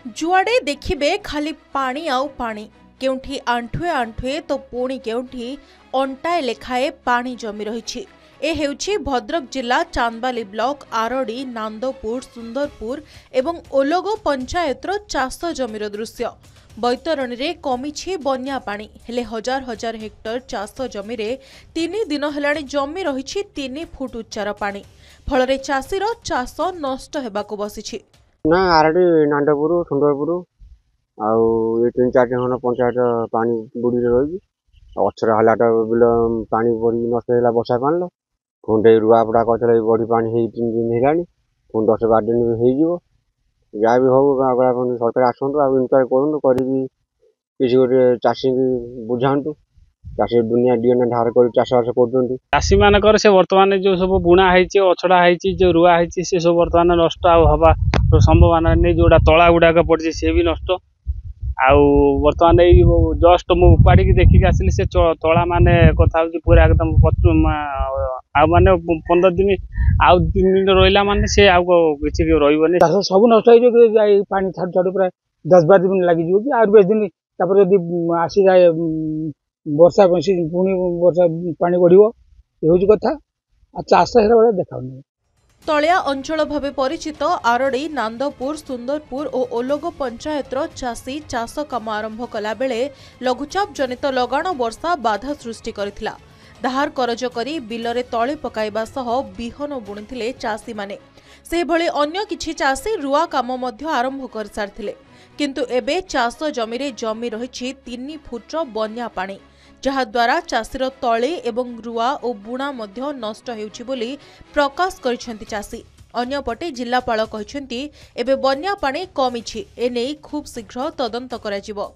जुआड़े देखिबे खाली पानी आउ पानी केउठी आंठुए आंठुए तो पुणी केउठी अंटाए लेखाए पानी जमी रही। ए हेउछि भद्रक जिला चांदबाली ब्लॉक आरडी नांदपुर सुंदरपुर एवं ओलोगो पंचायतर चाष जमीर दृश्य। बैतरणी रे कमिछि बन्या पानी हेले हजार हजार हेक्टर चाष जमी रे 3 दिन हेलाणी जमी रही 3 फुट उच्चार पानी फल चाषीर चाष नष्ट हेबाकु बसिछि। ना आरडी नांदपुर सुंदरपुर आउ ये 3-4 खंड पंचायत पानी बुड़ी रही अछरा हलाटा बिल पानी बड़ी नष्ट है वर्षा पानी पुणी रुआपड़ा कर बड़ी पानी 3 दिन है पुणी 10-12 दिन हो जहाँ भी हो सरकार आसतु आ इनक्वारी करूँ किसी गोटे चाषी बुझातु चाषी दुनिया डीएनए धार कर चाषबास कर चाषी मानकर से वर्तमान जो सब बुणा है अछड़ा है जो रुआ है से सब वर्तमान नष्ट हवा संभावना नहीं जोड़ा तला गुड़ाक पड़ी सी भी नष्ट आउ बर्तमान जस्ट मु उपाड़ी देखिक आसली से तला माने कथा पूरा एकदम माने 15 दिन आउ 3 दिन रहा माने से किसी रही सब नष्ट हो पानी छाड़ छाड़ पूरा 10-12 दिन लगी कि आउ 20 दिन जब आसी जाए वर्षा पुणी वर्षा पानी बढ़ो ये कथा चाष है देखा तलिया अंचल भावे परिचित आरडी नांदपुर सुंदरपुर और ओलोगो पंचायतर चाषी चाष काम आरंभ कला बेले लघुचाप जनित लगाण वर्षा बाधा सृष्टि करथिला। धार करज करी बिलरे तळे पकाइबा सह बिहन बुणिथिले चाषी माने। से भली अन्य किछि चाषी रुआ काम मध्य आरंभ कर सारथिले किंतु एबे चाष जमीरे जमी रहिछि 3 फुट बन्या पानी जहा द्वारा चाषीर तळे एवं रुआ और बुणा मध्य नष्ट हेउछि बोली प्रकाश करिसेंति चाषी। अन्यपटे जिल्लापाल कहिसेंति एबे बन्या पानी कमिछि एने खूब शीघ्र तदंत कराजिवो।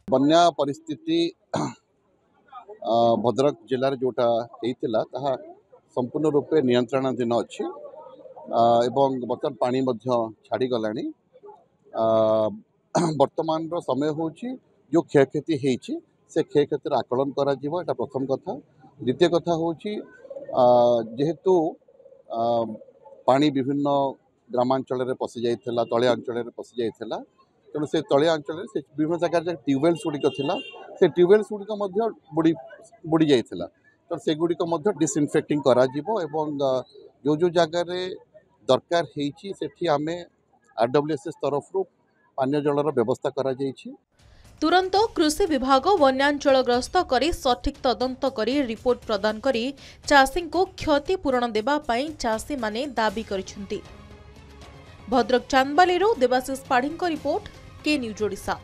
बन्या परिस्थिति भद्रक जिल्लार जोटा हेइतिला ताहा संपूर्ण रूपे नियंत्रणाधीन अछि एवं बर्तमान पानी मध्य छाड़ी गलानी। वर्तमान समय होछि जो क्षयक्षति हेइछि से क्षयक्षतिर आकलन करा जीवो एटा प्रथम कथा। द्वितीय कथा होछि जेहेतु पानी विभिन्न ग्रामांचल रे पसि जाइथिला तळे अंचल रे पसि जाइथिला तेणु से तळे अंचल रे विभिन्न जगह ट्यूबवेल्स गुड़िक थिला से ट्यूबवेल्स गुड़िक मध्य बुड़ी जाइथिला तो से गुड़िक मध्य डिसइनफेक्टिंग करा जीवो एवं जो जगह रे दरकार हेइछि सेठी आमे आरडब्ल्यूएसएस तरफ रु पानी जलर व्यवस्था करा जाइछि। तुरंत कृषि विभाग वन्यांचलग्रस्त करी सठिक तदंत करी रिपोर्ट प्रदान करी चाषी को क्षतिपूरण देबा पई चाषी माने दाबी करिसेंति। भद्रक चांदबाली देवाशीष पाढ़ी रिपोर्ट के न्यूज ओडिशा।